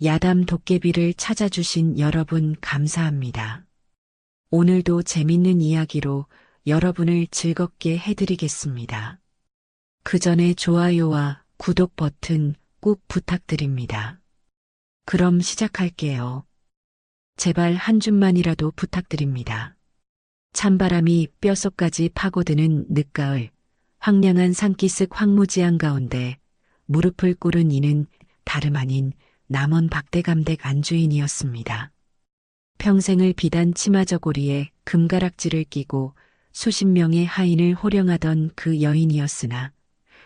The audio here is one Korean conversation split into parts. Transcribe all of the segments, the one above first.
야담 도깨비를 찾아주신 여러분 감사합니다. 오늘도 재밌는 이야기로 여러분을 즐겁게 해드리겠습니다. 그 전에 좋아요와 구독 버튼 꼭 부탁드립니다. 그럼 시작할게요. 제발 한 줌만이라도 부탁드립니다. 찬바람이 뼛속까지 파고드는 늦가을, 황량한 산기슭 황무지한 가운데 무릎을 꿇은 이는 다름 아닌 남원 박대감댁 안주인이었습니다. 평생을 비단 치마저고리에 금가락지를 끼고 수십 명의 하인을 호령하던 그 여인이었으나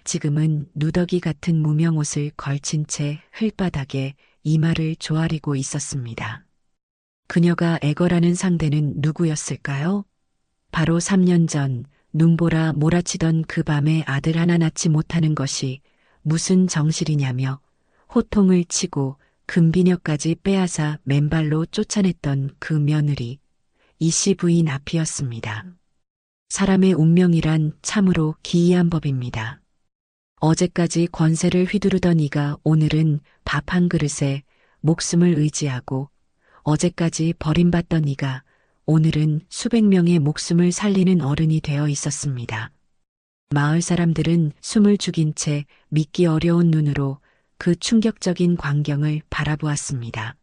지금은 누더기 같은 무명옷을 걸친 채 흘바닥에 이마를 조아리고 있었습니다. 그녀가 애걸하는 상대는 누구였을까요? 바로 3년 전 눈보라 몰아치던 그 밤에 아들 하나 낳지 못하는 것이 무슨 정실이냐며 호통을 치고 금비녀까지 빼앗아 맨발로 쫓아냈던 그 며느리, 이씨 부인 앞이었습니다. 사람의 운명이란 참으로 기이한 법입니다. 어제까지 권세를 휘두르던 이가 오늘은 밥 한 그릇에 목숨을 의지하고 어제까지 버림받던 이가 오늘은 수백 명의 목숨을 살리는 어른이 되어 있었습니다. 마을 사람들은 숨을 죽인 채 믿기 어려운 눈으로 그 충격적인 광경을 바라보았습니다.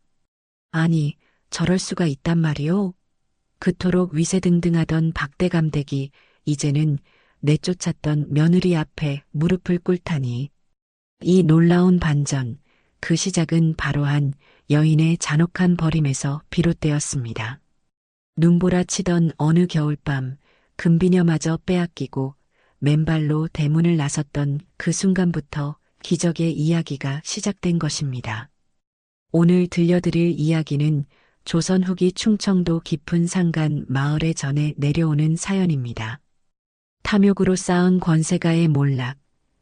아니, 저럴 수가 있단 말이오? 그토록 위세등등하던 박대감댁이 이제는 내쫓았던 며느리 앞에 무릎을 꿇다니. 이 놀라운 반전, 그 시작은 바로 한 여인의 잔혹한 버림에서 비롯되었습니다. 눈보라 치던 어느 겨울밤, 금비녀마저 빼앗기고 맨발로 대문을 나섰던 그 순간부터 기적의 이야기가 시작된 것입니다. 오늘 들려드릴 이야기는 조선 후기 충청도 깊은 산간 마을에 전해 내려오는 사연입니다. 탐욕으로 쌓은 권세가의 몰락,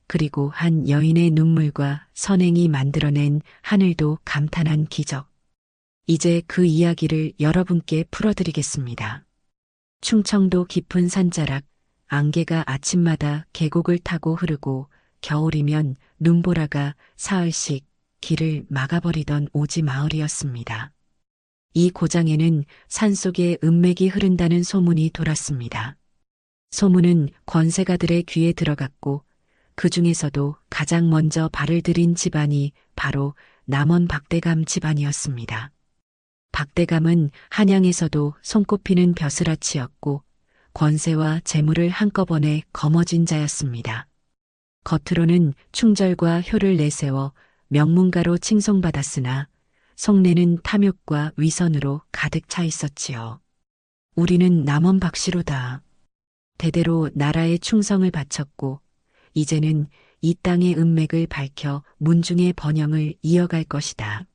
그리고 한 여인의 눈물과 선행이 만들어낸 하늘도 감탄한 기적. 이제 그 이야기를 여러분께 풀어드리겠습니다. 충청도 깊은 산자락, 안개가 아침마다 계곡을 타고 흐르고 겨울이면 눈보라가 사흘씩 길을 막아버리던 오지 마을이었습니다. 이 고장에는 산속에 은맥이 흐른다는 소문이 돌았습니다. 소문은 권세가들의 귀에 들어갔고 그 중에서도 가장 먼저 발을 들인 집안이 바로 남원 박대감 집안이었습니다. 박대감은 한양에서도 손꼽히는 벼슬아치였고 권세와 재물을 한꺼번에 거머쥔 자였습니다. 겉으로는 충절과 효를 내세워 명문가로 칭송받았으나 속내는 탐욕과 위선으로 가득 차 있었지요. 우리는 남원 박씨로다. 대대로 나라에 충성을 바쳤고 이제는 이 땅의 은맥을 밝혀 문중의 번영을 이어갈 것이다.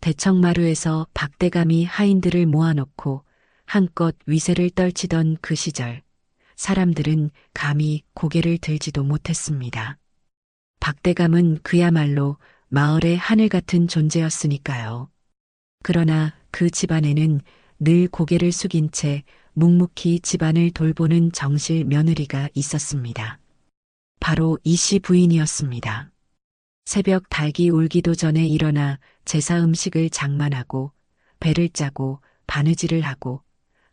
대청마루에서 박대감이 하인들을 모아놓고 한껏 위세를 떨치던 그 시절, 사람들은 감히 고개를 들지도 못했습니다. 박대감은 그야말로 마을의 하늘 같은 존재였으니까요. 그러나 그 집안에는 늘 고개를 숙인 채 묵묵히 집안을 돌보는 정실 며느리가 있었습니다. 바로 이씨 부인이었습니다. 새벽 닭이 울기도 전에 일어나 제사 음식을 장만하고 배를 짜고 바느질을 하고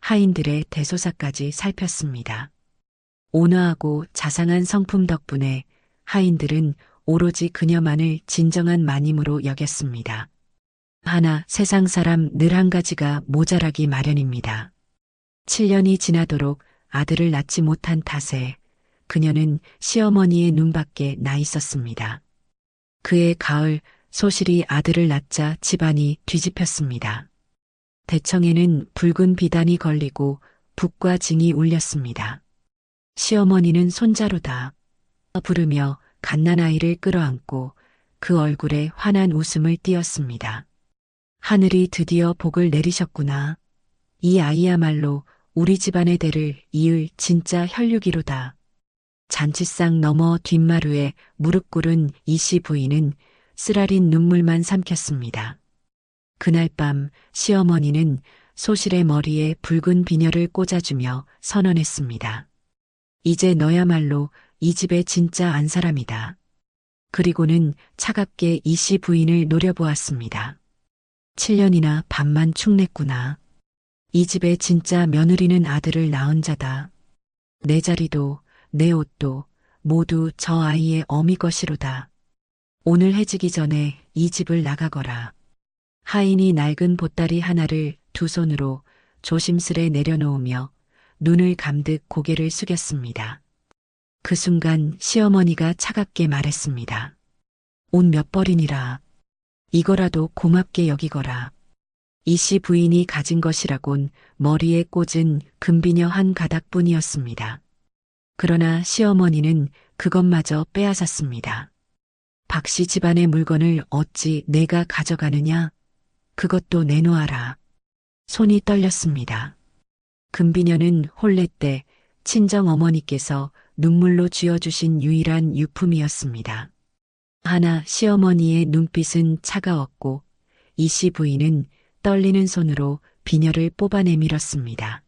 하인들의 대소사까지 살폈습니다. 온화하고 자상한 성품 덕분에 하인들은 오로지 그녀만을 진정한 마님으로 여겼습니다. 하나 세상 사람 늘 한 가지가 모자라기 마련입니다. 7년이 지나도록 아들을 낳지 못한 탓에 그녀는 시어머니의 눈밖에 나 있었습니다. 그해 가을 소실이 아들을 낳자 집안이 뒤집혔습니다. 대청에는 붉은 비단이 걸리고 북과 징이 울렸습니다. 시어머니는 손자루다 부르며 갓난아이를 끌어안고 그 얼굴에 환한 웃음을 띄었습니다. 하늘이 드디어 복을 내리셨구나. 이 아이야말로 우리 집안의 대를 이을 진짜 혈육이로다. 잔치상 너머 뒷마루에 무릎 꿇은 이씨 부인은 쓰라린 눈물만 삼켰습니다. 그날 밤 시어머니는 소실의 머리에 붉은 비녀를 꽂아주며 선언했습니다. 이제 너야말로 이 집의 진짜 안사람이다. 그리고는 차갑게 이씨 부인을 노려보았습니다. 7년이나 밥만 축냈구나. 이 집에 진짜 며느리는 아들을 낳은 자다. 내 자리도 내 옷도 모두 저 아이의 어미 것이로다. 오늘 해지기 전에 이 집을 나가거라. 하인이 낡은 보따리 하나를 두 손으로 조심스레 내려놓으며 눈을 감듯 고개를 숙였습니다. 그 순간 시어머니가 차갑게 말했습니다. 옷 몇 벌이니라. 이거라도 고맙게 여기거라. 이 씨 부인이 가진 것이라곤 머리에 꽂은 금비녀 한 가닥뿐이었습니다. 그러나 시어머니는 그것마저 빼앗았습니다. 박 씨 집안의 물건을 어찌 내가 가져가느냐? 그것도 내놓아라. 손이 떨렸습니다. 금비녀는 혼례 때 친정 어머니께서 눈물로 쥐어주신 유일한 유품이었습니다. 하나 시어머니의 눈빛은 차가웠고 이 씨 부인은 떨리는 손으로 비녀를 뽑아내밀었습니다.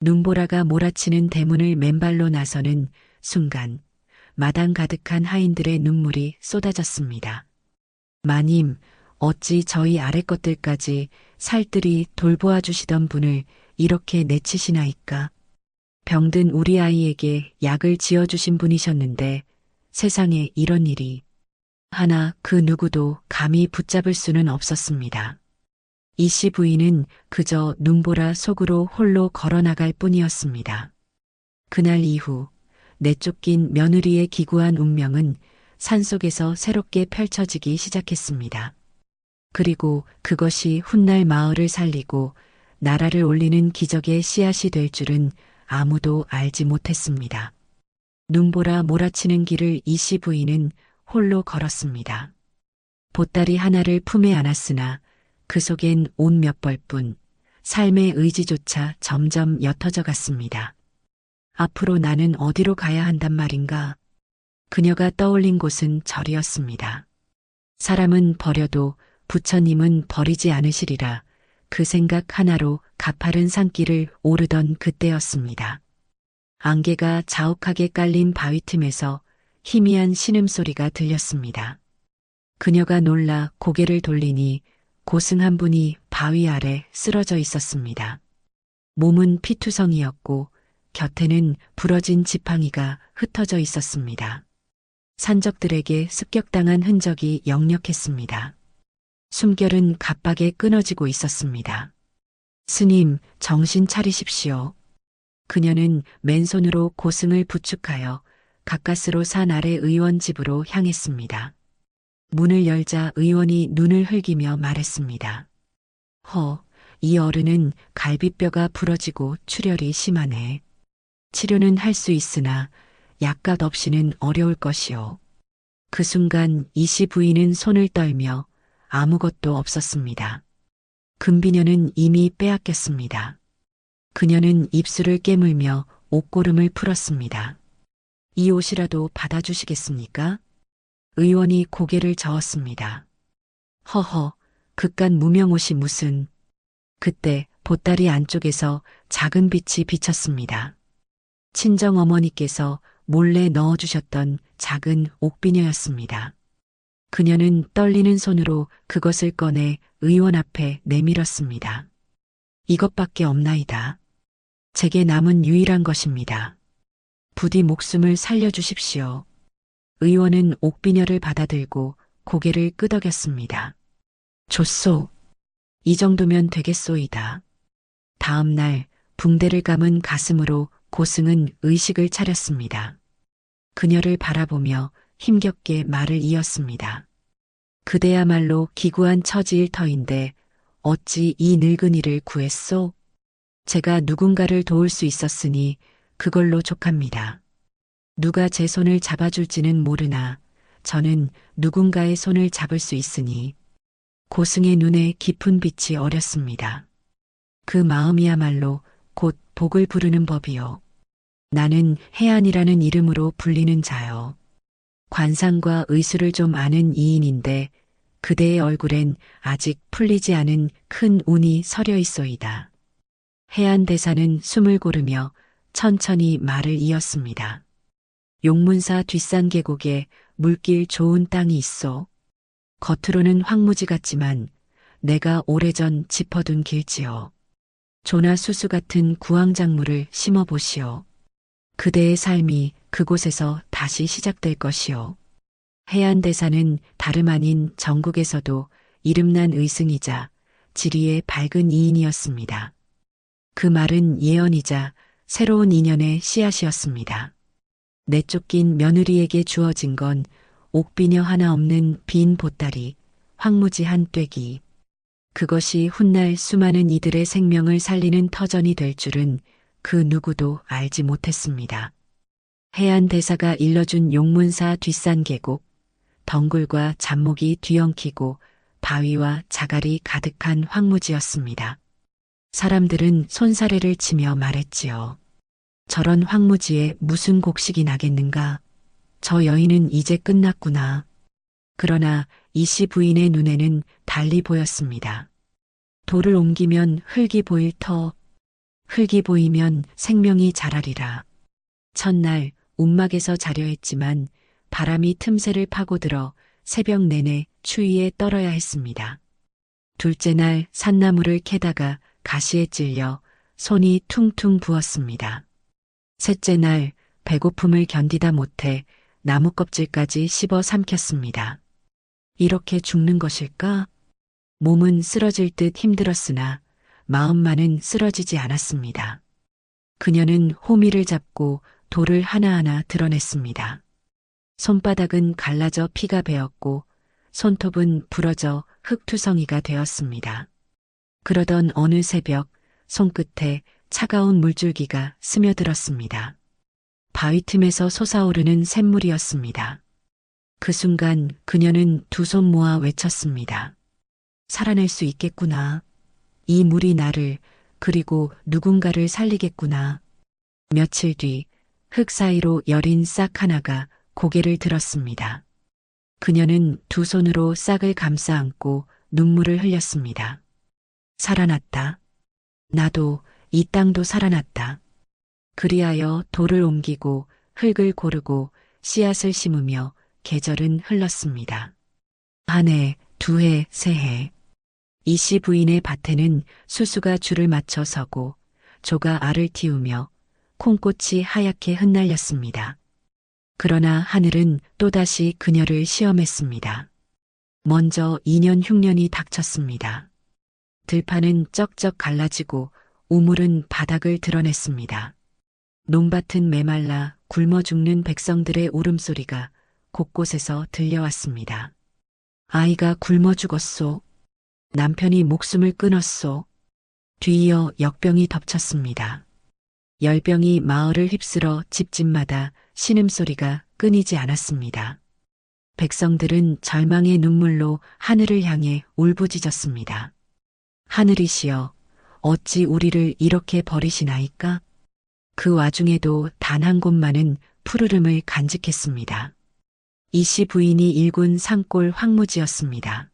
눈보라가 몰아치는 대문을 맨발로 나서는 순간 마당 가득한 하인들의 눈물이 쏟아졌습니다. 마님, 어찌 저희 아래 것들까지 살뜰히 돌보아 주시던 분을 이렇게 내치시나이까? 병든 우리 아이에게 약을 지어주신 분이셨는데 세상에 이런 일이. 하나 그 누구도 감히 붙잡을 수는 없었습니다. 이 씨 부인은 그저 눈보라 속으로 홀로 걸어나갈 뿐이었습니다. 그날 이후 내쫓긴 며느리의 기구한 운명은 산속에서 새롭게 펼쳐지기 시작했습니다. 그리고 그것이 훗날 마을을 살리고 나라를 올리는 기적의 씨앗이 될 줄은 아무도 알지 못했습니다. 눈보라 몰아치는 길을 이 씨 부인은 홀로 걸었습니다. 보따리 하나를 품에 안았으나 그 속엔 옷 몇 벌뿐 삶의 의지조차 점점 옅어져 갔습니다. 앞으로 나는 어디로 가야 한단 말인가? 그녀가 떠올린 곳은 절이었습니다. 사람은 버려도 부처님은 버리지 않으시리라 그 생각 하나로 가파른 산길을 오르던 그때였습니다. 안개가 자욱하게 깔린 바위 틈에서 희미한 신음소리가 들렸습니다. 그녀가 놀라 고개를 돌리니 고승 한 분이 바위 아래 쓰러져 있었습니다. 몸은 피투성이었고 곁에는 부러진 지팡이가 흩어져 있었습니다. 산적들에게 습격당한 흔적이 역력했습니다. 숨결은 갑박에 끊어지고 있었습니다. 스님, 정신 차리십시오. 그녀는 맨손으로 고승을 부축하여 가까스로 산 아래 의원 집으로 향했습니다. 문을 열자 의원이 눈을 흘기며 말했습니다. 이 어른은 갈비뼈가 부러지고 출혈이 심하네. 치료는 할 수 있으나 약값 없이는 어려울 것이오. 그 순간 이 씨 부인은 손을 떨며 아무것도 없었습니다. 금비녀는 이미 빼앗겼습니다. 그녀는 입술을 깨물며 옷고름을 풀었습니다. 이 옷이라도 받아주시겠습니까? 의원이 고개를 저었습니다. 그깟 무명옷이 무슨. 그때 보따리 안쪽에서 작은 빛이 비쳤습니다. 친정 어머니께서 몰래 넣어주셨던 작은 옥비녀였습니다. 그녀는 떨리는 손으로 그것을 꺼내 의원 앞에 내밀었습니다. 이것밖에 없나이다. 제게 남은 유일한 것입니다. 부디 목숨을 살려주십시오. 의원은 옥비녀를 받아들고 고개를 끄덕였습니다. 좋소. 이 정도면 되겠소이다. 다음 날 붕대를 감은 가슴으로 고승은 의식을 차렸습니다. 그녀를 바라보며 힘겹게 말을 이었습니다. 그대야말로 기구한 처지일 터인데 어찌 이 늙은이를 구했소? 제가 누군가를 도울 수 있었으니 그걸로 족합니다. 누가 제 손을 잡아줄지는 모르나 저는 누군가의 손을 잡을 수 있으니. 고승의 눈에 깊은 빛이 어렸습니다. 그 마음이야말로 곧 복을 부르는 법이요. 나는 해안이라는 이름으로 불리는 자요. 관상과 의술을 좀 아는 이인인데 그대의 얼굴엔 아직 풀리지 않은 큰 운이 서려 있소이다. 해안 대사는 숨을 고르며 천천히 말을 이었습니다. 용문사 뒷산 계곡에 물길 좋은 땅이 있어. 겉으로는 황무지 같지만 내가 오래전 짚어둔 길지요. 조나 수수 같은 구황작물을 심어보시오. 그대의 삶이 그곳에서 다시 시작될 것이요. 해안대사는 다름 아닌 전국에서도 이름난 의승이자 지리의 밝은 이인이었습니다. 그 말은 예언이자 새로운 인연의 씨앗이었습니다. 내쫓긴 며느리에게 주어진 건 옥비녀 하나 없는 빈 보따리, 황무지한 떼기. 그것이 훗날 수많은 이들의 생명을 살리는 터전이 될 줄은 그 누구도 알지 못했습니다. 해안대사가 일러준 용문사 뒷산 계곡, 덩굴과 잡목이 뒤엉키고 바위와 자갈이 가득한 황무지였습니다. 사람들은 손사래를 치며 말했지요. 저런 황무지에 무슨 곡식이 나겠는가? 저 여인은 이제 끝났구나. 그러나 이 씨 부인의 눈에는 달리 보였습니다. 돌을 옮기면 흙이 보일 터, 흙이 보이면 생명이 자라리라. 첫날 움막에서 자려 했지만 바람이 틈새를 파고들어 새벽 내내 추위에 떨어야 했습니다. 둘째 날 산나무를 캐다가 가시에 찔려 손이 퉁퉁 부었습니다. 셋째 날 배고픔을 견디다 못해 나무 껍질까지 씹어 삼켰습니다. 이렇게 죽는 것일까? 몸은 쓰러질 듯 힘들었으나 마음만은 쓰러지지 않았습니다. 그녀는 호미를 잡고 돌을 하나하나 드러냈습니다. 손바닥은 갈라져 피가 배었고 손톱은 부러져 흙투성이가 되었습니다. 그러던 어느 새벽 손끝에 차가운 물줄기가 스며들었습니다. 바위 틈에서 솟아오르는 샘물이었습니다. 그 순간 그녀는 두 손 모아 외쳤습니다. 살아낼 수 있겠구나. 이 물이 나를 그리고 누군가를 살리겠구나. 며칠 뒤 흙 사이로 여린 싹 하나가 고개를 들었습니다. 그녀는 두 손으로 싹을 감싸 안고 눈물을 흘렸습니다. 살아났다. 나도 이 땅도 살아났다. 그리하여 돌을 옮기고 흙을 고르고 씨앗을 심으며 계절은 흘렀습니다. 한 해, 두 해, 세 해. 이 씨 부인의 밭에는 수수가 줄을 맞춰 서고 조가 알을 틔우며 콩꽃이 하얗게 흩날렸습니다. 그러나 하늘은 또다시 그녀를 시험했습니다. 먼저 2년 흉년이 닥쳤습니다. 들판은 쩍쩍 갈라지고 우물은 바닥을 드러냈습니다. 논밭은 메말라 굶어 죽는 백성들의 울음소리가 곳곳에서 들려왔습니다. 아이가 굶어 죽었소. 남편이 목숨을 끊었소. 뒤이어 역병이 덮쳤습니다. 열병이 마을을 휩쓸어 집집마다 신음소리가 끊이지 않았습니다. 백성들은 절망의 눈물로 하늘을 향해 울부짖었습니다. 하늘이시여, 어찌 우리를 이렇게 버리시나이까? 그 와중에도 단 한 곳만은 푸르름을 간직했습니다. 이 씨 부인이 일군 산골 황무지였습니다.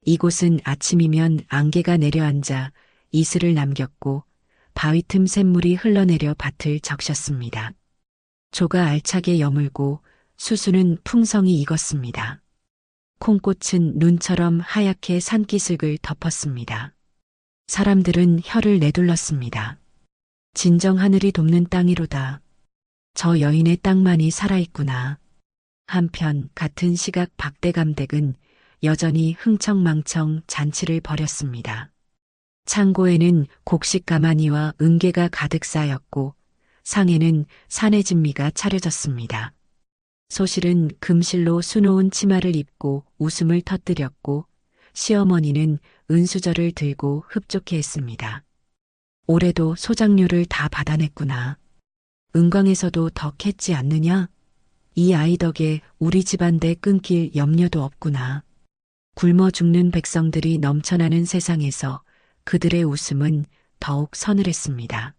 이곳은 아침이면 안개가 내려앉아 이슬을 남겼고 바위 틈 샘물이 흘러내려 밭을 적셨습니다. 조가 알차게 여물고 수수는 풍성이 익었습니다. 콩꽃은 눈처럼 하얗게 산기슭을 덮었습니다. 사람들은 혀를 내둘렀습니다. 진정 하늘이 돕는 땅이로다. 저 여인의 땅만이 살아있구나. 한편 같은 시각 박대감댁은 여전히 흥청망청 잔치를 벌였습니다. 창고에는 곡식 가마니와 은괴가 가득 쌓였고 상에는 산의 진미가 차려졌습니다. 소실은 금실로 수놓은 치마를 입고 웃음을 터뜨렸고 시어머니는 은수저를 들고 흡족해 했습니다. 올해도 소작류를 다 받아냈구나. 은광에서도 더 캤지 않느냐? 이 아이 덕에 우리 집안대 끊길 염려도 없구나. 굶어 죽는 백성들이 넘쳐나는 세상에서 그들의 웃음은 더욱 서늘했습니다.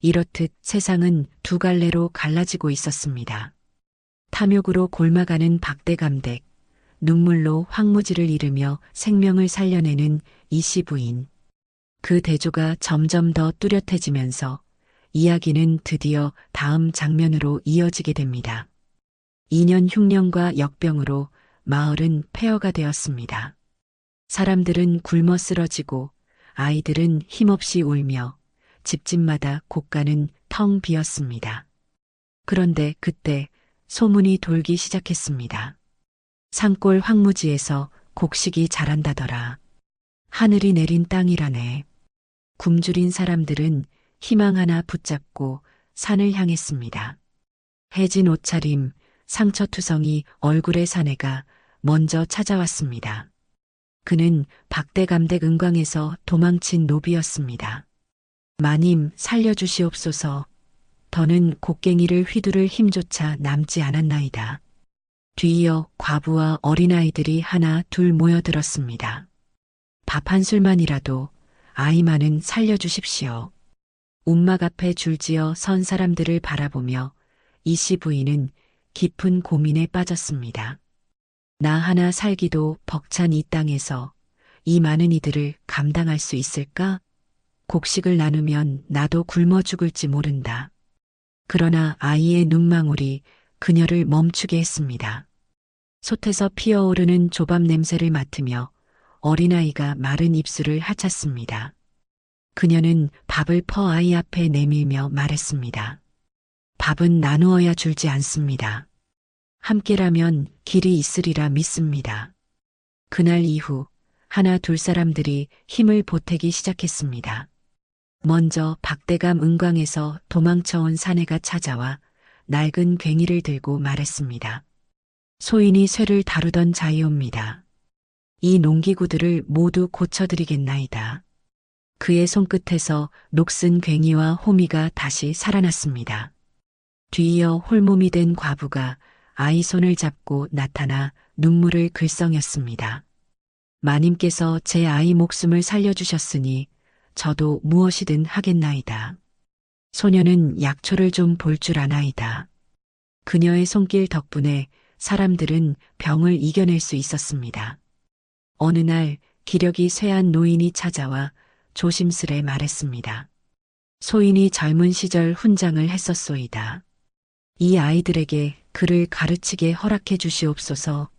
이렇듯 세상은 두 갈래로 갈라지고 있었습니다. 탐욕으로 골마가는 박대감댁, 눈물로 황무지를 이르며 생명을 살려내는 이씨 부인. 그 대조가 점점 더 뚜렷해지면서 이야기는 드디어 다음 장면으로 이어지게 됩니다. 2년 흉년과 역병으로 마을은 폐허가 되었습니다. 사람들은 굶어 쓰러지고 아이들은 힘없이 울며 집집마다 곳간은 텅 비었습니다. 그런데 그때 소문이 돌기 시작했습니다. 산골 황무지에서 곡식이 자란다더라. 하늘이 내린 땅이라네. 굶주린 사람들은 희망 하나 붙잡고 산을 향했습니다. 해진 옷차림, 상처투성이 얼굴의 사내가 먼저 찾아왔습니다. 그는 박대감댁 은광에서 도망친 노비였습니다. 마님 살려주시옵소서. 더는 곡괭이를 휘두를 힘조차 남지 않았나이다. 뒤이어 과부와 어린아이들이 하나 둘 모여들었습니다. 밥 한 술만이라도 아이만은 살려주십시오. 움막 앞에 줄지어 선 사람들을 바라보며 이씨 부인은 깊은 고민에 빠졌습니다. 나 하나 살기도 벅찬 이 땅에서 이 많은 이들을 감당할 수 있을까? 곡식을 나누면 나도 굶어 죽을지 모른다. 그러나 아이의 눈망울이 그녀를 멈추게 했습니다. 솥에서 피어오르는 조밥 냄새를 맡으며 어린아이가 마른 입술을 하찼습니다. 그녀는 밥을 퍼 아이 앞에 내밀며 말했습니다. 밥은 나누어야 줄지 않습니다. 함께라면 길이 있으리라 믿습니다. 그날 이후 하나 둘 사람들이 힘을 보태기 시작했습니다. 먼저 박대감 은광에서 도망쳐온 사내가 찾아와 낡은 괭이를 들고 말했습니다. 소인이 쇠를 다루던 자이옵니다. 이 농기구들을 모두 고쳐드리겠나이다. 그의 손끝에서 녹슨 괭이와 호미가 다시 살아났습니다. 뒤이어 홀몸이 된 과부가 아이 손을 잡고 나타나 눈물을 글썽였습니다. 마님께서 제 아이 목숨을 살려주셨으니 저도 무엇이든 하겠나이다. 소녀는 약초를 좀 볼 줄 아나이다. 그녀의 손길 덕분에 사람들은 병을 이겨낼 수 있었습니다. 어느 날 기력이 쇠한 노인이 찾아와 조심스레 말했습니다. 소인이 젊은 시절 훈장을 했었소이다. 이 아이들에게 글을 가르치게 허락해 주시옵소서.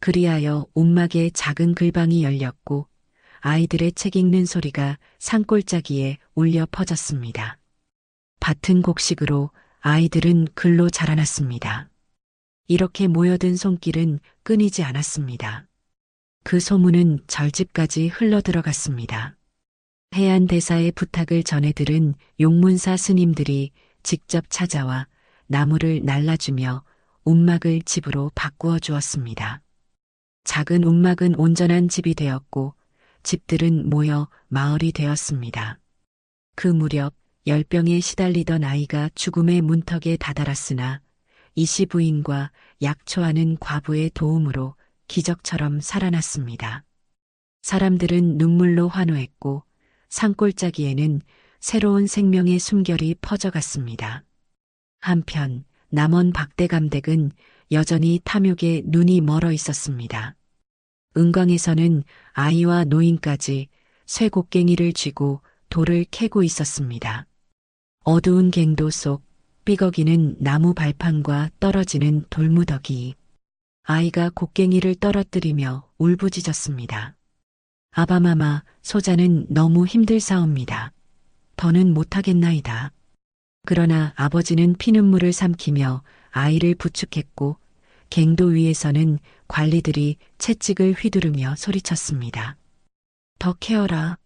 그리하여 움막에 작은 글방이 열렸고 아이들의 책 읽는 소리가 산골짜기에 울려 퍼졌습니다. 밭은 곡식으로 아이들은 글로 자라났습니다. 이렇게 모여든 손길은 끊이지 않았습니다. 그 소문은 절집까지 흘러들어갔습니다. 해안 대사의 부탁을 전해들은 용문사 스님들이 직접 찾아와 나무를 날라주며 움막을 집으로 바꾸어 주었습니다. 작은 움막은 온전한 집이 되었고 집들은 모여 마을이 되었습니다. 그 무렵 열병에 시달리던 아이가 죽음의 문턱에 다다랐으나 이씨 부인과 약초하는 과부의 도움으로 기적처럼 살아났습니다. 사람들은 눈물로 환호했고 산골짜기에는 새로운 생명의 숨결이 퍼져갔습니다. 한편 남원 박대감댁은 여전히 탐욕에 눈이 멀어 있었습니다. 은광에서는 아이와 노인까지 쇠곡괭이를 쥐고 돌을 캐고 있었습니다. 어두운 갱도 속 삐걱이는 나무 발판과 떨어지는 돌무더기. 아이가 곡괭이를 떨어뜨리며 울부짖었습니다. 아바마마, 소자는 너무 힘들사옵니다. 더는 못하겠나이다. 그러나 아버지는 피눈물을 삼키며 아이를 부축했고 갱도 위에서는 관리들이 채찍을 휘두르며 소리쳤습니다. 더 캐어라.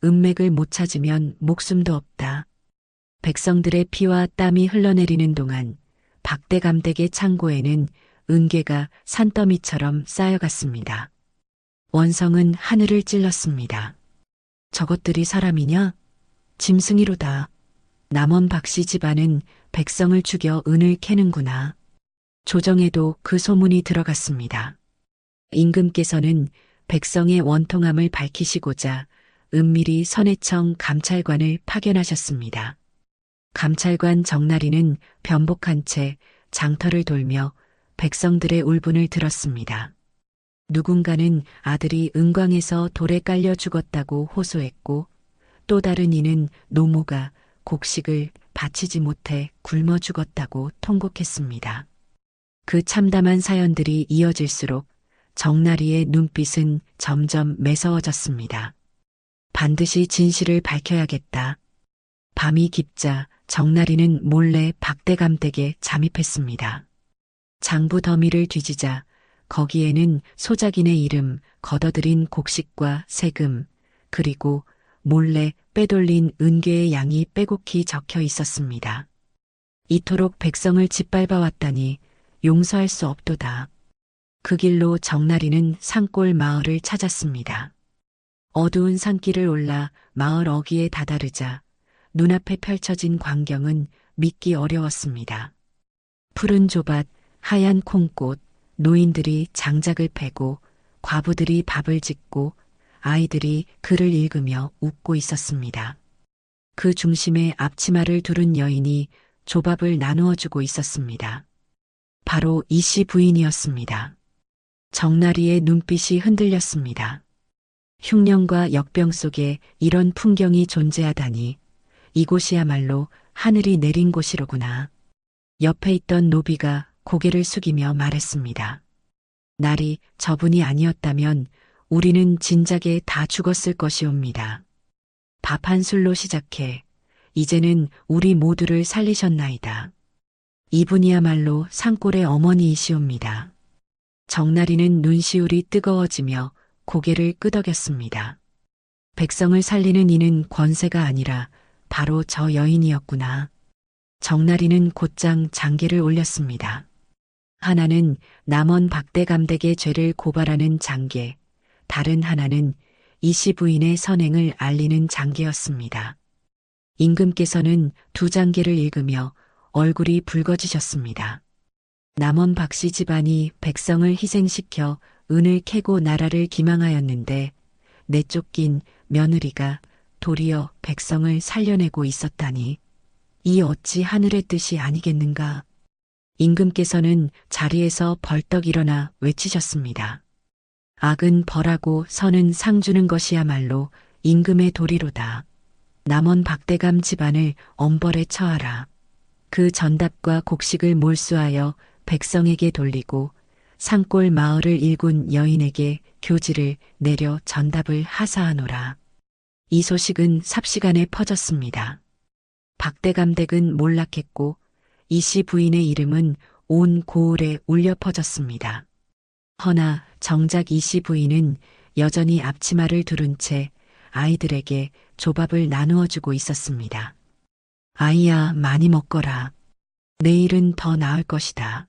은맥을 못 찾으면 목숨도 없다. 백성들의 피와 땀이 흘러내리는 동안 박대감댁의 창고에는 은괴가 산더미처럼 쌓여갔습니다. 원성은 하늘을 찔렀습니다. 저것들이 사람이냐? 짐승이로다. 남원 박씨 집안은 백성을 죽여 은을 캐는구나. 조정에도 그 소문이 들어갔습니다. 임금께서는 백성의 원통함을 밝히시고자 은밀히 선해청 감찰관을 파견하셨습니다. 감찰관 정나리는 변복한 채 장터를 돌며 백성들의 울분을 들었습니다. 누군가는 아들이 은광에서 돌에 깔려 죽었다고 호소했고 또 다른 이는 노모가 곡식을 바치지 못해 굶어 죽었다고 통곡했습니다. 그 참담한 사연들이 이어질수록 정나리의 눈빛은 점점 매서워졌습니다. 반드시 진실을 밝혀야겠다. 밤이 깊자 정나리는 몰래 박대감 댁에 잠입했습니다. 장부 더미를 뒤지자 거기에는 소작인의 이름, 걷어들인 곡식과 세금, 그리고 몰래 빼돌린 은괴의 양이 빼곡히 적혀 있었습니다. 이토록 백성을 짓밟아 왔다니 용서할 수 없도다. 그 길로 정나리는 산골 마을을 찾았습니다. 어두운 산길을 올라 마을 어귀에 다다르자 눈앞에 펼쳐진 광경은 믿기 어려웠습니다. 푸른 조밭, 하얀 콩꽃, 노인들이 장작을 패고 과부들이 밥을 짓고 아이들이 글을 읽으며 웃고 있었습니다. 그 중심에 앞치마를 두른 여인이 조밥을 나누어 주고 있었습니다. 바로 이씨 부인이었습니다. 정나리의 눈빛이 흔들렸습니다. 흉년과 역병 속에 이런 풍경이 존재하다니 이곳이야말로 하늘이 내린 곳이로구나. 옆에 있던 노비가 고개를 숙이며 말했습니다. 날이 저분이 아니었다면 우리는 진작에 다 죽었을 것이옵니다. 밥 한 술로 시작해 이제는 우리 모두를 살리셨나이다. 이분이야말로 산골의 어머니이시옵니다. 정나리는 눈시울이 뜨거워지며 고개를 끄덕였습니다. 백성을 살리는 이는 권세가 아니라 바로 저 여인이었구나. 정나리는 곧장 장계를 올렸습니다. 하나는 남원 박대감댁의 죄를 고발하는 장계, 다른 하나는 이씨 부인의 선행을 알리는 장계였습니다. 임금께서는 두 장계를 읽으며 얼굴이 붉어지셨습니다. 남원 박씨 집안이 백성을 희생시켜 은을 캐고 나라를 기망하였는데 내쫓긴 며느리가 도리어 백성을 살려내고 있었다니 이 어찌 하늘의 뜻이 아니겠는가. 임금께서는 자리에서 벌떡 일어나 외치셨습니다. 악은 벌하고 선은 상 주는 것이야말로 임금의 도리로다. 남원 박대감 집안을 엄벌에 처하라. 그 전답과 곡식을 몰수하여 백성에게 돌리고 산골 마을을 일군 여인에게 교지를 내려 전답을 하사하노라. 이 소식은 삽시간에 퍼졌습니다. 박대감댁은 몰락했고 이씨 부인의 이름은 온 고을에 울려 퍼졌습니다. 허나 정작 이씨 부인은 여전히 앞치마를 두른 채 아이들에게 조밥을 나누어 주고 있었습니다. 아이야, 많이 먹거라. 내일은 더 나을 것이다.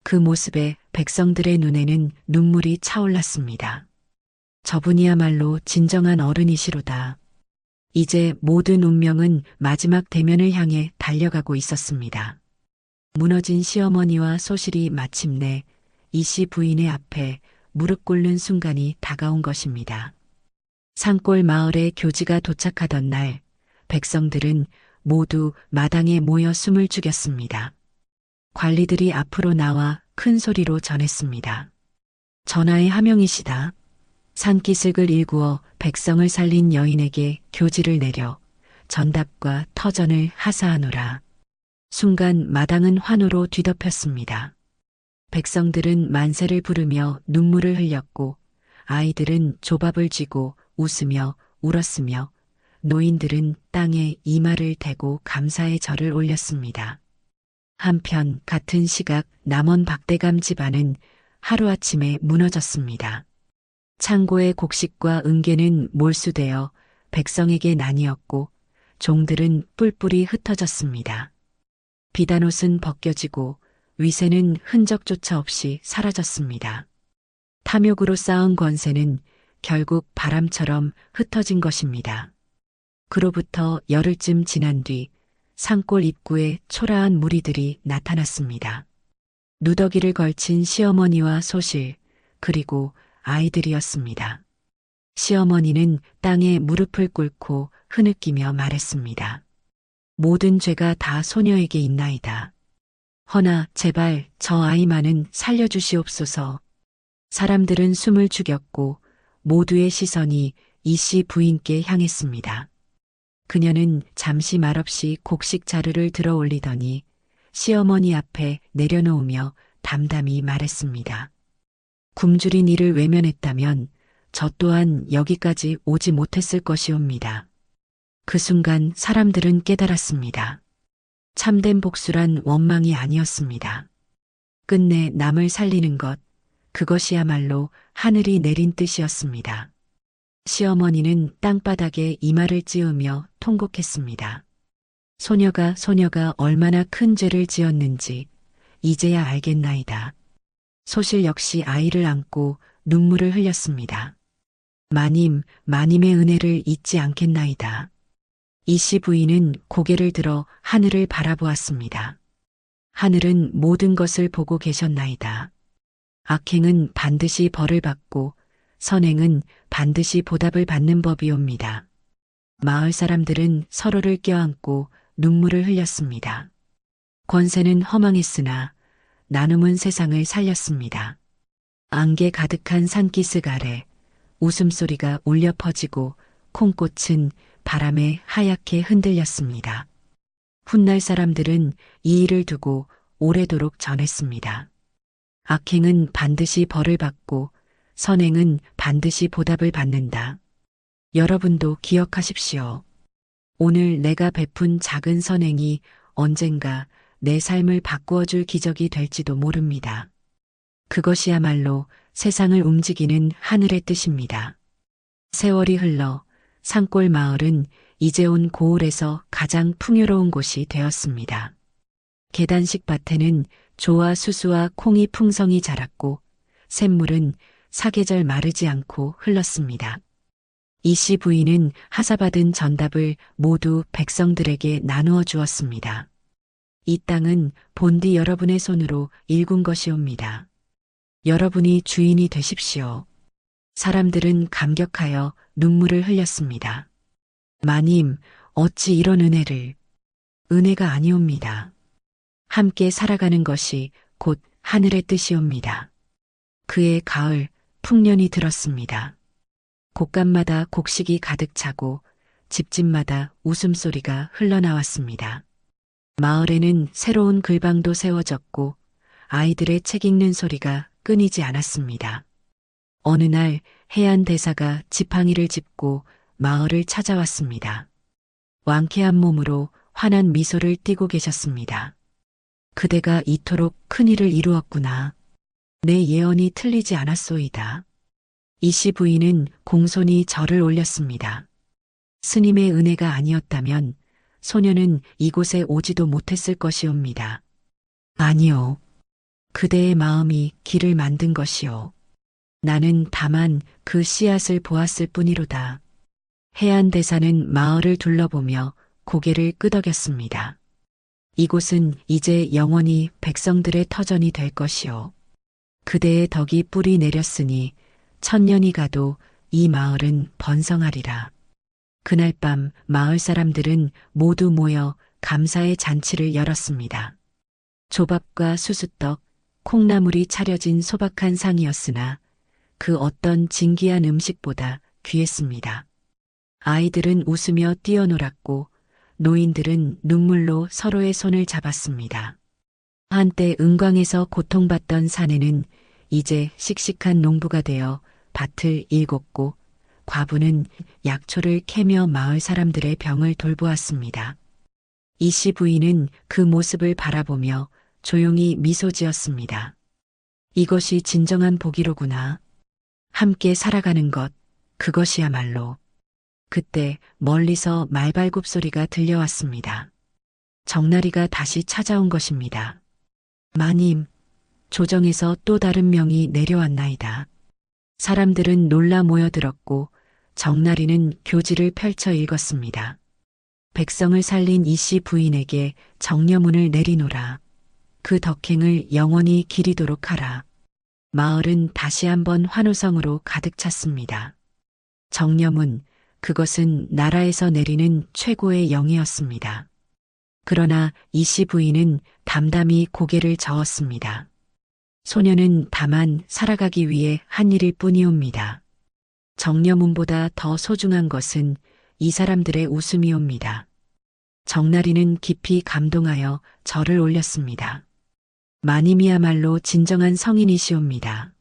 그 모습에 백성들의 눈에는 눈물이 차올랐습니다. 저분이야말로 진정한 어른이시로다. 이제 모든 운명은 마지막 대면을 향해 달려가고 있었습니다. 무너진 시어머니와 소실이 마침내 이씨 부인의 앞에 무릎 꿇는 순간이 다가온 것입니다. 산골 마을에 교지가 도착하던 날, 백성들은 모두 마당에 모여 숨을 죽였습니다. 관리들이 앞으로 나와 큰 소리로 전했습니다. 전하의 하명이시다. 산기슭을 일구어 백성을 살린 여인에게 교지를 내려 전답과 터전을 하사하노라. 순간 마당은 환호로 뒤덮였습니다. 백성들은 만세를 부르며 눈물을 흘렸고 아이들은 조밥을 쥐고 웃으며 울었으며 노인들은 땅에 이마를 대고 감사의 절을 올렸습니다. 한편 같은 시각 남원 박대감 집안은 하루아침에 무너졌습니다. 창고의 곡식과 은괴는 몰수되어 백성에게 나뉘었고 종들은 뿔뿔이 흩어졌습니다. 비단옷은 벗겨지고 위세는 흔적조차 없이 사라졌습니다. 탐욕으로 쌓은 권세는 결국 바람처럼 흩어진 것입니다. 그로부터 열흘쯤 지난 뒤 산골 입구에 초라한 무리들이 나타났습니다. 누더기를 걸친 시어머니와 소실, 그리고 아이들이었습니다. 시어머니는 땅에 무릎을 꿇고 흐느끼며 말했습니다. 모든 죄가 다 소녀에게 있나이다. 허나 제발 저 아이만은 살려주시옵소서. 사람들은 숨을 죽였고 모두의 시선이 이씨 부인께 향했습니다. 그녀는 잠시 말없이 곡식 자루를 들어 올리더니 시어머니 앞에 내려놓으며 담담히 말했습니다. 굶주린 이를 외면했다면 저 또한 여기까지 오지 못했을 것이옵니다. 그 순간 사람들은 깨달았습니다. 참된 복수란 원망이 아니었습니다. 끝내 남을 살리는 것, 그것이야말로 하늘이 내린 뜻이었습니다. 시어머니는 땅바닥에 이마를 찌으며 통곡했습니다. 소녀가 얼마나 큰 죄를 지었는지 이제야 알겠나이다. 소실 역시 아이를 안고 눈물을 흘렸습니다. 마님의 은혜를 잊지 않겠나이다. 이씨 부인은 고개를 들어 하늘을 바라보았습니다. 하늘은 모든 것을 보고 계셨나이다. 악행은 반드시 벌을 받고 선행은 반드시 보답을 받는 법이옵니다. 마을 사람들은 서로를 껴안고 눈물을 흘렸습니다. 권세는 허망했으나 나눔은 세상을 살렸습니다. 안개 가득한 산기슭 아래 웃음소리가 울려 퍼지고 콩꽃은 바람에 하얗게 흔들렸습니다. 훗날 사람들은 이 일을 두고 오래도록 전했습니다. 악행은 반드시 벌을 받고 선행은 반드시 보답을 받는다. 여러분도 기억하십시오. 오늘 내가 베푼 작은 선행이 언젠가 내 삶을 바꾸어줄 기적이 될지도 모릅니다. 그것이야말로 세상을 움직이는 하늘의 뜻입니다. 세월이 흘러 산골 마을은 이제 온 고을에서 가장 풍요로운 곳이 되었습니다. 계단식 밭에는 조와 수수와 콩이 풍성히 자랐고 샘물은 사계절 마르지 않고 흘렀습니다. 이씨 부인은 하사받은 전답을 모두 백성들에게 나누어 주었습니다. 이 땅은 본디 여러분의 손으로 일군 것이옵니다. 여러분이 주인이 되십시오. 사람들은 감격하여 눈물을 흘렸습니다. 마님, 어찌 이런 은혜를. 은혜가 아니옵니다. 함께 살아가는 것이 곧 하늘의 뜻이옵니다. 그해 가을, 풍년이 들었습니다. 곳간마다 곡식이 가득 차고 집집마다 웃음소리가 흘러나왔습니다. 마을에는 새로운 글방도 세워졌고 아이들의 책 읽는 소리가 끊이지 않았습니다. 어느 날 해안 대사가 지팡이를 짚고 마을을 찾아왔습니다. 완쾌한 몸으로 환한 미소를 띠고 계셨습니다. 그대가 이토록 큰 일을 이루었구나. 내 예언이 틀리지 않았소이다. 이씨 부인은 공손히 절을 올렸습니다. 스님의 은혜가 아니었다면 소녀는 이곳에 오지도 못했을 것이옵니다. 아니요. 그대의 마음이 길을 만든 것이요. 나는 다만 그 씨앗을 보았을 뿐이로다. 해안 대사는 마을을 둘러보며 고개를 끄덕였습니다. 이곳은 이제 영원히 백성들의 터전이 될 것이요. 그대의 덕이 뿌리 내렸으니 천년이 가도 이 마을은 번성하리라. 그날 밤 마을 사람들은 모두 모여 감사의 잔치를 열었습니다. 조밥과 수수떡, 콩나물이 차려진 소박한 상이었으나 그 어떤 진귀한 음식보다 귀했습니다. 아이들은 웃으며 뛰어놀았고 노인들은 눈물로 서로의 손을 잡았습니다. 한때 은광에서 고통받던 사내는 이제 씩씩한 농부가 되어 밭을 일궜고 과부는 약초를 캐며 마을 사람들의 병을 돌보았습니다. 이씨 부인은 그 모습을 바라보며 조용히 미소 지었습니다. 이것이 진정한 복이로구나. 함께 살아가는 것, 그것이야말로. 그때 멀리서 말발굽 소리가 들려왔습니다. 정나리가 다시 찾아온 것입니다. 마님, 조정에서 또 다른 명이 내려왔나이다. 사람들은 놀라 모여들었고 정나리는 교지를 펼쳐 읽었습니다. 백성을 살린 이씨 부인에게 정려문을 내리노라. 그 덕행을 영원히 기리도록 하라. 마을은 다시 한번 환호성으로 가득 찼습니다. 정려문, 그것은 나라에서 내리는 최고의 영이었습니다. 그러나 이씨 부인은 담담히 고개를 저었습니다. 소녀는 다만 살아가기 위해 한 일일 뿐이옵니다. 정려문보다 더 소중한 것은 이 사람들의 웃음이옵니다. 정나리는 깊이 감동하여 절을 올렸습니다. 마님이야말로 진정한 성인이시옵니다.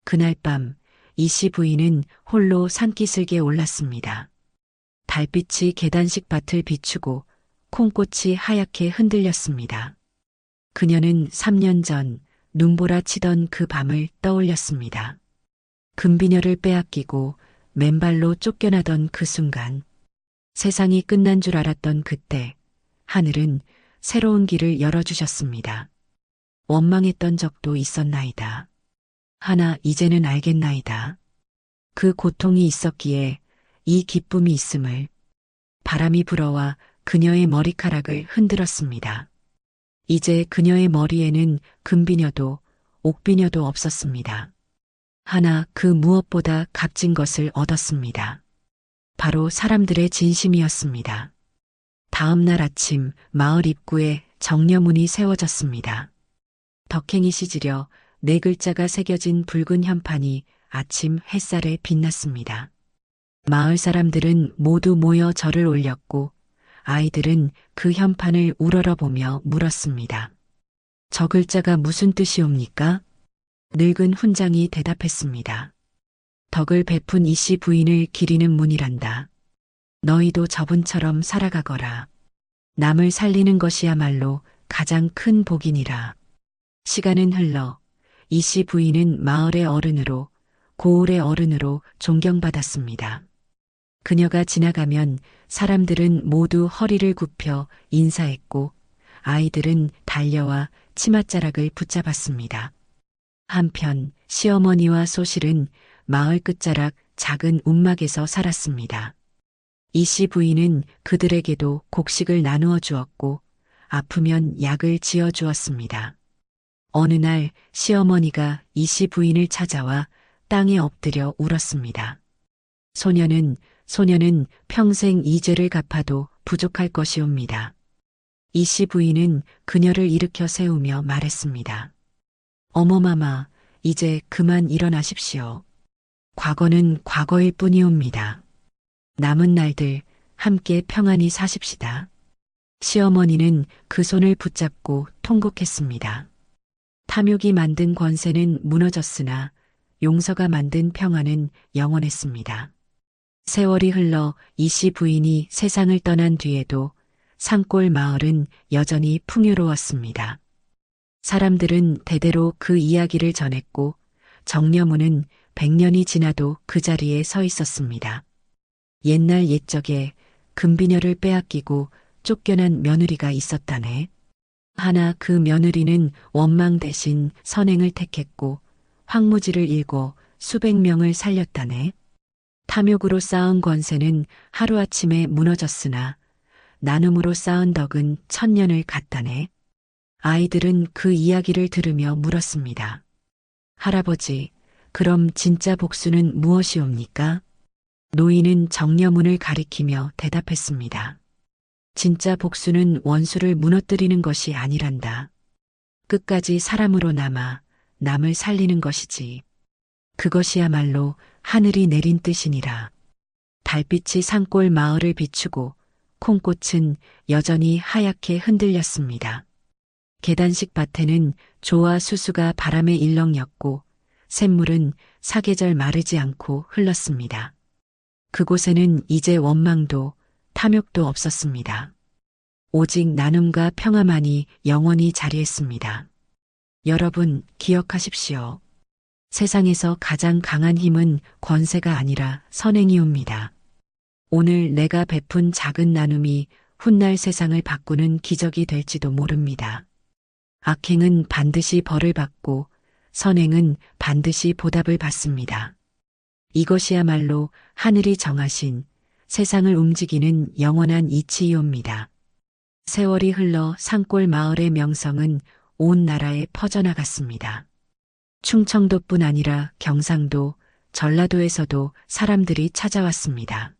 그날 밤 이씨 부인은 홀로 산기슭에 올랐습니다. 달빛이 계단식 밭을 비추고 콩꽃이 하얗게 흔들렸습니다. 그녀는 3년 전 눈보라 치던 그 밤을 떠올렸습니다. 금비녀를 빼앗기고 맨발로 쫓겨나던 그 순간, 세상이 끝난 줄 알았던 그때 하늘은 새로운 길을 열어주셨습니다. 원망했던 적도 있었나이다. 하나 이제는 알겠나이다. 그 고통이 있었기에 이 기쁨이 있음을. 바람이 불어와 그녀의 머리카락을 흔들었습니다. 이제 그녀의 머리에는 금비녀도 옥비녀도 없었습니다. 하나 그 무엇보다 값진 것을 얻었습니다. 바로 사람들의 진심이었습니다. 다음 날 아침 마을 입구에 정려문이 세워졌습니다. 덕행이 시지려 4글자가 새겨진 붉은 현판이 아침 햇살에 빛났습니다. 마을 사람들은 모두 모여 절을 올렸고 아이들은 그 현판을 우러러보며 물었습니다. 저 글자가 무슨 뜻이옵니까? 늙은 훈장이 대답했습니다. 덕을 베푼 이씨 부인을 기리는 문이란다. 너희도 저분처럼 살아가거라. 남을 살리는 것이야말로 가장 큰 복이니라. 시간은 흘러 이씨 부인은 마을의 어른으로, 고을의 어른으로 존경받았습니다. 그녀가 지나가면 사람들은 모두 허리를 굽혀 인사했고 아이들은 달려와 치맛자락을 붙잡았습니다. 한편 시어머니와 소실은 마을 끝자락 작은 움막에서 살았습니다. 이씨 부인은 그들에게도 곡식을 나누어 주었고 아프면 약을 지어 주었습니다. 어느 날 시어머니가 이씨 부인을 찾아와 땅에 엎드려 울었습니다. 소녀는 평생 이 죄를 갚아도 부족할 것이옵니다. 이씨 부인은 그녀를 일으켜 세우며 말했습니다. 어머마마, 이제 그만 일어나십시오. 과거는 과거일 뿐이옵니다. 남은 날들 함께 평안히 사십시다. 시어머니는 그 손을 붙잡고 통곡했습니다. 탐욕이 만든 권세는 무너졌으나 용서가 만든 평안은 영원했습니다. 세월이 흘러 이씨 부인이 세상을 떠난 뒤에도 산골 마을은 여전히 풍요로웠습니다. 사람들은 대대로 그 이야기를 전했고 정려문은 100년이 지나도 그 자리에 서 있었습니다. 옛날 옛적에 금비녀를 빼앗기고 쫓겨난 며느리가 있었다네. 하나 그 며느리는 원망 대신 선행을 택했고 황무지를 일고 수백 명을 살렸다네. 탐욕으로 쌓은 권세는 하루아침에 무너졌으나 나눔으로 쌓은 덕은 천년을 갔다네. 아이들은 그 이야기를 들으며 물었습니다. 할아버지, 그럼 진짜 복수는 무엇이옵니까? 노인은 정려문을 가리키며 대답했습니다. 진짜 복수는 원수를 무너뜨리는 것이 아니란다. 끝까지 사람으로 남아 남을 살리는 것이지. 그것이야말로 하늘이 내린 뜻이니라. 달빛이 산골 마을을 비추고 콩꽃은 여전히 하얗게 흔들렸습니다. 계단식 밭에는 조와 수수가 바람에 일렁였고 샘물은 사계절 마르지 않고 흘렀습니다. 그곳에는 이제 원망도 탐욕도 없었습니다. 오직 나눔과 평화만이 영원히 자리했습니다. 여러분 기억하십시오. 세상에서 가장 강한 힘은 권세가 아니라 선행이옵니다. 오늘 내가 베푼 작은 나눔이 훗날 세상을 바꾸는 기적이 될지도 모릅니다. 악행은 반드시 벌을 받고 선행은 반드시 보답을 받습니다. 이것이야말로 하늘이 정하신 세상을 움직이는 영원한 이치이옵니다. 세월이 흘러 산골 마을의 명성은 온 나라에 퍼져나갔습니다. 충청도뿐 아니라 경상도, 전라도에서도 사람들이 찾아왔습니다.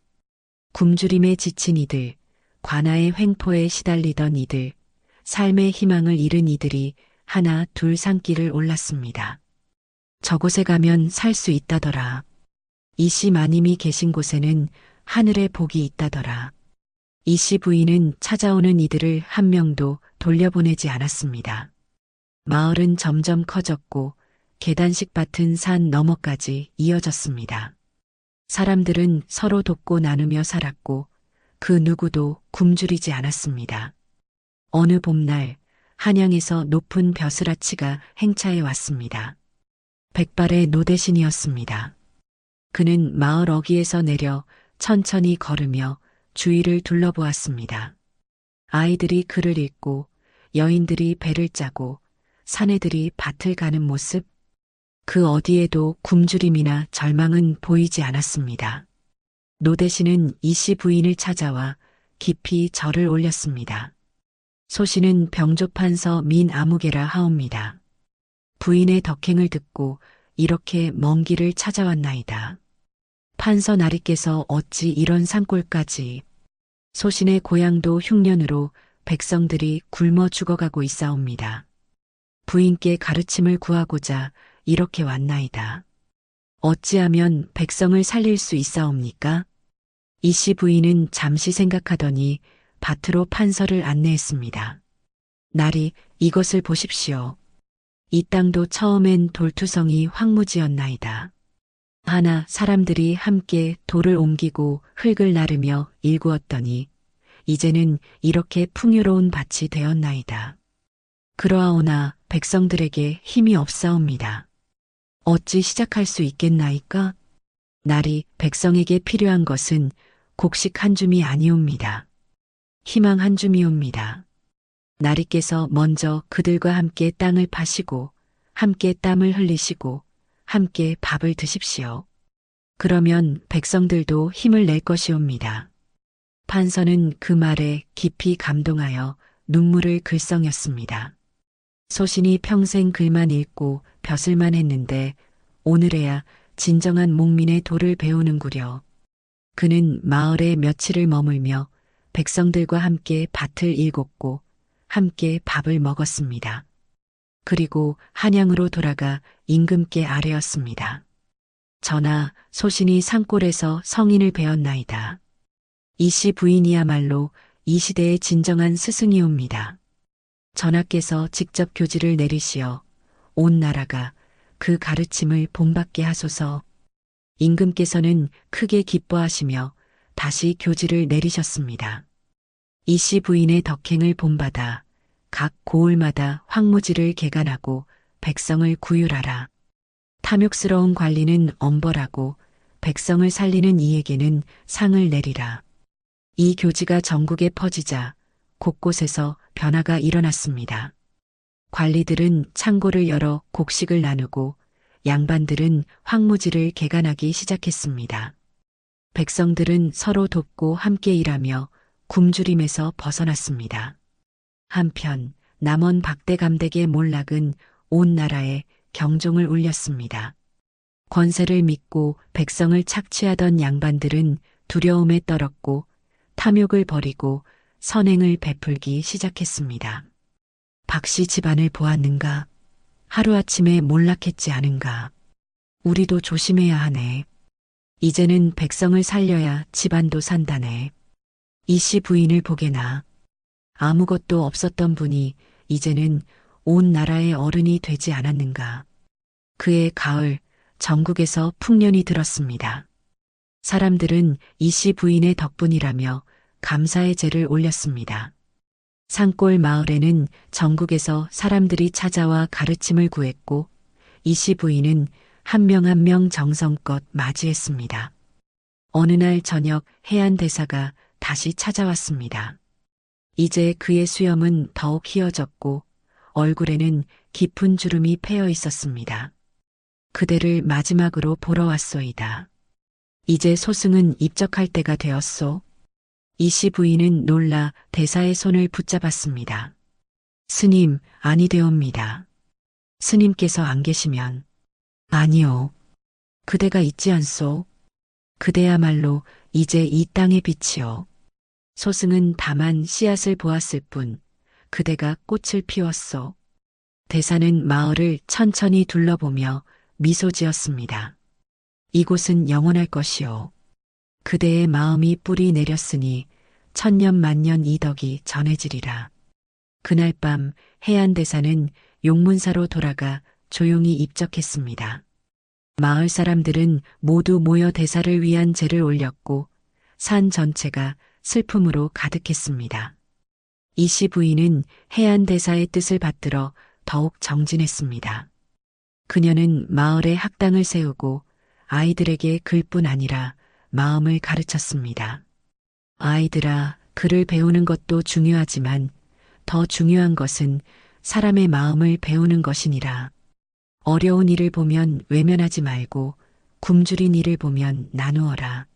굶주림에 지친 이들, 관아의 횡포에 시달리던 이들, 삶의 희망을 잃은 이들이 하나 둘 산길을 올랐습니다. 저곳에 가면 살 수 있다더라. 이씨 마님이 계신 곳에는 하늘의 복이 있다더라. 이씨 부인은 찾아오는 이들을 한 명도 돌려보내지 않았습니다. 마을은 점점 커졌고 계단식 밭은 산 너머까지 이어졌습니다. 사람들은 서로 돕고 나누며 살았고 그 누구도 굶주리지 않았습니다. 어느 봄날 한양에서 높은 벼슬아치가 행차해 왔습니다. 백발의 노대신이었습니다. 그는 마을 어귀에서 내려 천천히 걸으며 주위를 둘러보았습니다. 아이들이 글을 읽고 여인들이 배를 짜고 사내들이 밭을 가는 모습, 그 어디에도 굶주림이나 절망은 보이지 않았습니다. 노대신은 이씨 부인을 찾아와 깊이 절을 올렸습니다. 소씨는 병조판서 민 아무개라 하옵니다. 부인의 덕행을 듣고 이렇게 먼 길을 찾아왔나이다. 판서 나리께서 어찌 이런 산골까지. 소신의 고향도 흉년으로 백성들이 굶어 죽어가고 있사옵니다. 부인께 가르침을 구하고자 이렇게 왔나이다. 어찌하면 백성을 살릴 수 있사옵니까? 이씨 부인은 잠시 생각하더니 밭으로 판서를 안내했습니다. 나리, 이것을 보십시오. 이 땅도 처음엔 돌투성이 황무지였나이다. 하나 사람들이 함께 돌을 옮기고 흙을 나르며 일구었더니 이제는 이렇게 풍요로운 밭이 되었나이다. 그러하오나 백성들에게 힘이 없사옵니다. 어찌 시작할 수 있겠나이까? 날이 백성에게 필요한 것은 곡식 한 줌이 아니옵니다. 희망 한 줌이옵니다. 나리께서 먼저 그들과 함께 땅을 파시고 함께 땀을 흘리시고 함께 밥을 드십시오. 그러면 백성들도 힘을 낼 것이옵니다. 판서는 그 말에 깊이 감동하여 눈물을 글썽였습니다. 소신이 평생 글만 읽고 벼슬만 했는데 오늘에야 진정한 목민의 도를 배우는구려. 그는 마을에 며칠을 머물며 백성들과 함께 밭을 일궜고 함께 밥을 먹었습니다. 그리고 한양으로 돌아가 임금께 아뢰었습니다. 전하, 소신이 산골에서 성인을 배웠나이다. 이씨 부인이야말로 이 시대의 진정한 스승이옵니다. 전하께서 직접 교지를 내리시어 온 나라가 그 가르침을 본받게 하소서. 임금께서는 크게 기뻐하시며 다시 교지를 내리셨습니다. 이씨 부인의 덕행을 본받아 각 고을마다 황무지를 개간하고 백성을 구휼하라. 탐욕스러운 관리는 엄벌하고 백성을 살리는 이에게는 상을 내리라. 이 교지가 전국에 퍼지자 곳곳에서 변화가 일어났습니다. 관리들은 창고를 열어 곡식을 나누고 양반들은 황무지를 개간하기 시작했습니다. 백성들은 서로 돕고 함께 일하며 굶주림에서 벗어났습니다. 한편 남원 박대감댁의 몰락은 온 나라에 경종을 울렸습니다. 권세를 믿고 백성을 착취하던 양반들은 두려움에 떨었고 탐욕을 버리고 선행을 베풀기 시작했습니다. 박씨 집안을 보았는가? 하루아침에 몰락했지 않은가? 우리도 조심해야 하네. 이제는 백성을 살려야 집안도 산다네. 이씨 부인을 보게나. 아무것도 없었던 분이 이제는 온 나라의 어른이 되지 않았는가. 그해 가을 전국에서 풍년이 들었습니다. 사람들은 이씨 부인의 덕분이라며 감사의 제를 올렸습니다. 산골 마을에는 전국에서 사람들이 찾아와 가르침을 구했고 이씨 부인은 한 명 한 명 정성껏 맞이했습니다. 어느 날 저녁 해안대사가 다시 찾아왔습니다. 이제 그의 수염은 더욱 희어졌고 얼굴에는 깊은 주름이 패여 있었습니다. 그대를 마지막으로 보러 왔소이다. 이제 소승은 입적할 때가 되었소. 이씨 부인은 놀라 대사의 손을 붙잡았습니다. 스님, 아니되옵니다. 스님께서 안 계시면. 아니요. 그대가 있지 않소. 그대야말로 이제 이 땅의 빛이요. 소승은 다만 씨앗을 보았을 뿐 그대가 꽃을 피웠소. 대사는 마을을 천천히 둘러보며 미소 지었습니다. 이곳은 영원할 것이요. 그대의 마음이 뿌리 내렸으니 천년 만년 이 덕이 전해지리라. 그날 밤 해안대사는 용문사로 돌아가 조용히 입적했습니다. 마을 사람들은 모두 모여 대사를 위한 제를 올렸고 산 전체가 슬픔으로 가득했습니다. 이씨 부인은 해안 대사의 뜻을 받들어 더욱 정진했습니다. 그녀는 마을에 학당을 세우고 아이들에게 글뿐 아니라 마음을 가르쳤습니다. 아이들아, 글을 배우는 것도 중요하지만 더 중요한 것은 사람의 마음을 배우는 것이니라. 어려운 일을 보면 외면하지 말고 굶주린 일을 보면 나누어라.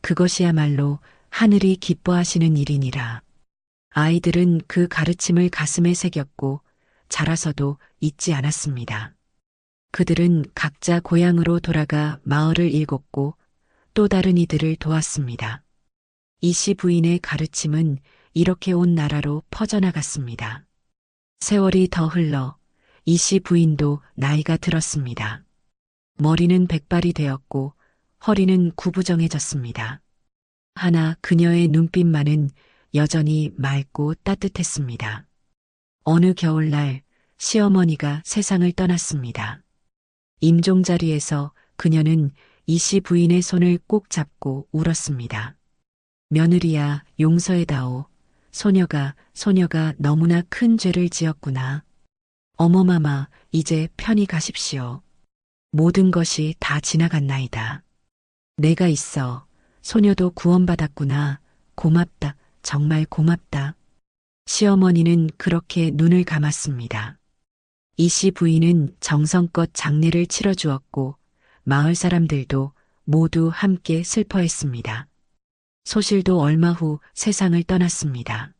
그것이야말로 하늘이 기뻐하시는 일이니라. 아이들은 그 가르침을 가슴에 새겼고 자라서도 잊지 않았습니다. 그들은 각자 고향으로 돌아가 마을을 일궜고 또 다른 이들을 도왔습니다. 이씨 부인의 가르침은 이렇게 온 나라로 퍼져나갔습니다. 세월이 더 흘러 이씨 부인도 나이가 들었습니다. 머리는 백발이 되었고 허리는 구부정해졌습니다. 하나 그녀의 눈빛만은 여전히 맑고 따뜻했습니다. 어느 겨울날 시어머니가 세상을 떠났습니다. 임종자리에서 그녀는 이씨 부인의 손을 꼭 잡고 울었습니다. 며느리야, 용서해다오. 소녀가 너무나 큰 죄를 지었구나. 어머마마, 이제 편히 가십시오. 모든 것이 다 지나갔나이다. 내가 있어. 소녀도 구원받았구나. 고맙다. 정말 고맙다. 시어머니는 그렇게 눈을 감았습니다. 이씨 부인은 정성껏 장례를 치러주었고 마을 사람들도 모두 함께 슬퍼했습니다. 소실도 얼마 후 세상을 떠났습니다.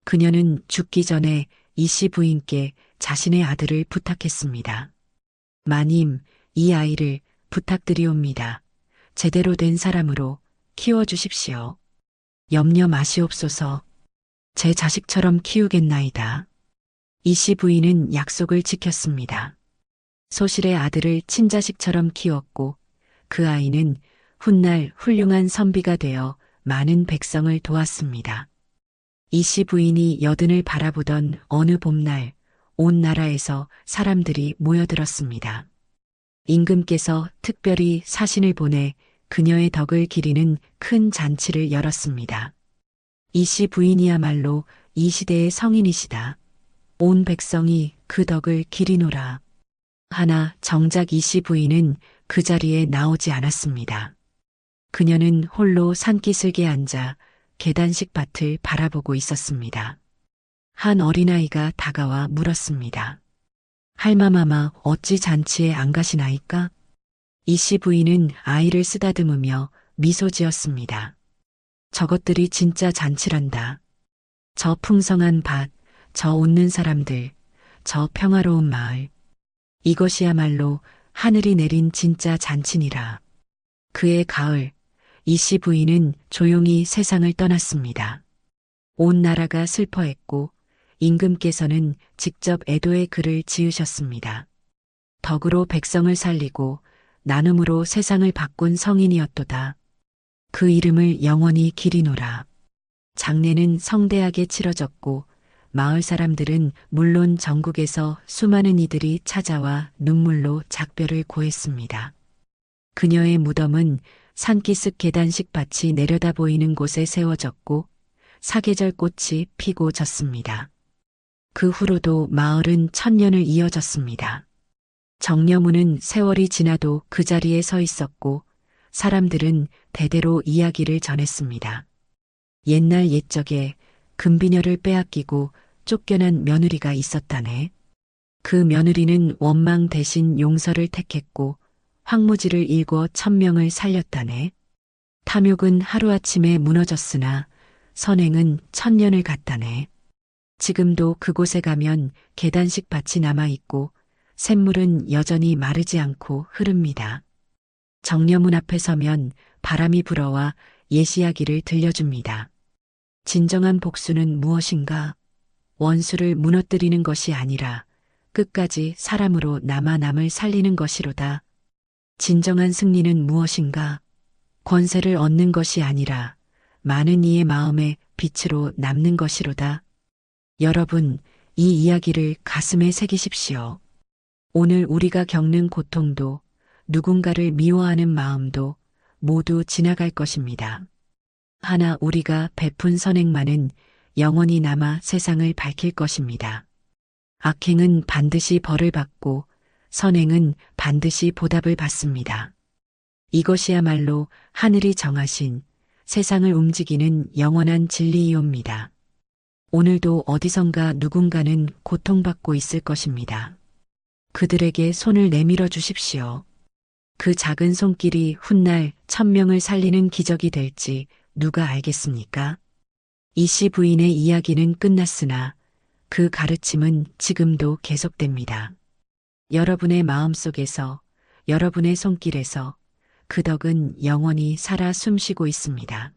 그녀는 죽기 전에 이씨 부인께 자신의 아들을 부탁했습니다. 마님, 이 아이를 부탁드리옵니다. 제대로 된 사람으로 키워주십시오. 염려 마시옵소서. 제 자식처럼 키우겠나이다. 이씨 부인은 약속을 지켰습니다. 소실의 아들을 친자식처럼 키웠고 그 아이는 훗날 훌륭한 선비가 되어 많은 백성을 도왔습니다. 이씨 부인이 여든을 바라보던 어느 봄날 온 나라에서 사람들이 모여들었습니다. 임금께서 특별히 사신을 보내 그녀의 덕을 기리는 큰 잔치를 열었습니다. 이씨 부인이야말로 이 시대의 성인이시다. 온 백성이 그 덕을 기리노라. 하나 정작 이씨 부인은 그 자리에 나오지 않았습니다. 그녀는 홀로 산기슭에 앉아 계단식 밭을 바라보고 있었습니다. 한 어린아이가 다가와 물었습니다. 할마마마, 어찌 잔치에 안 가시나이까? 이씨 부인은 아이를 쓰다듬으며 미소 지었습니다. 저것들이 진짜 잔치란다. 저 풍성한 밭, 저 웃는 사람들, 저 평화로운 마을. 이것이야말로 하늘이 내린 진짜 잔치니라. 그의 가을, 이씨 부인은 조용히 세상을 떠났습니다. 온 나라가 슬퍼했고 임금께서는 직접 애도의 글을 지으셨습니다. 덕으로 백성을 살리고 나눔으로 세상을 바꾼 성인이었도다. 그 이름을 영원히 기리노라. 장례는 성대하게 치러졌고 마을 사람들은 물론 전국에서 수많은 이들이 찾아와 눈물로 작별을 고했습니다. 그녀의 무덤은 산기슭 계단식 밭이 내려다 보이는 곳에 세워졌고 사계절 꽃이 피고 졌습니다. 그 후로도 마을은 천년을 이어졌습니다. 정려문은 세월이 지나도 그 자리에 서 있었고 사람들은 대대로 이야기를 전했습니다. 옛날 옛적에 금비녀를 빼앗기고 쫓겨난 며느리가 있었다네. 그 며느리는 원망 대신 용서를 택했고 황무지를 일궈 1000명을 살렸다네. 탐욕은 하루아침에 무너졌으나 선행은 1000년을 갔다네. 지금도 그곳에 가면 계단식 밭이 남아있고 샘물은 여전히 마르지 않고 흐릅니다. 정려문 앞에 서면 바람이 불어와 옛 이야기를 들려줍니다. 진정한 복수는 무엇인가? 원수를 무너뜨리는 것이 아니라 끝까지 사람으로 남아 남을 살리는 것이로다. 진정한 승리는 무엇인가? 권세를 얻는 것이 아니라 많은 이의 마음에 빛으로 남는 것이로다. 여러분, 이 이야기를 가슴에 새기십시오. 오늘 우리가 겪는 고통도 누군가를 미워하는 마음도 모두 지나갈 것입니다. 하나 우리가 베푼 선행만은 영원히 남아 세상을 밝힐 것입니다. 악행은 반드시 벌을 받고 선행은 반드시 보답을 받습니다. 이것이야말로 하늘이 정하신 세상을 움직이는 영원한 진리이옵니다. 오늘도 어디선가 누군가는 고통받고 있을 것입니다. 그들에게 손을 내밀어 주십시오. 그 작은 손길이 훗날 1000명을 살리는 기적이 될지 누가 알겠습니까? 이 씨 부인의 이야기는 끝났으나 그 가르침은 지금도 계속됩니다. 여러분의 마음속에서, 여러분의 손길에서 그 덕은 영원히 살아 숨쉬고 있습니다.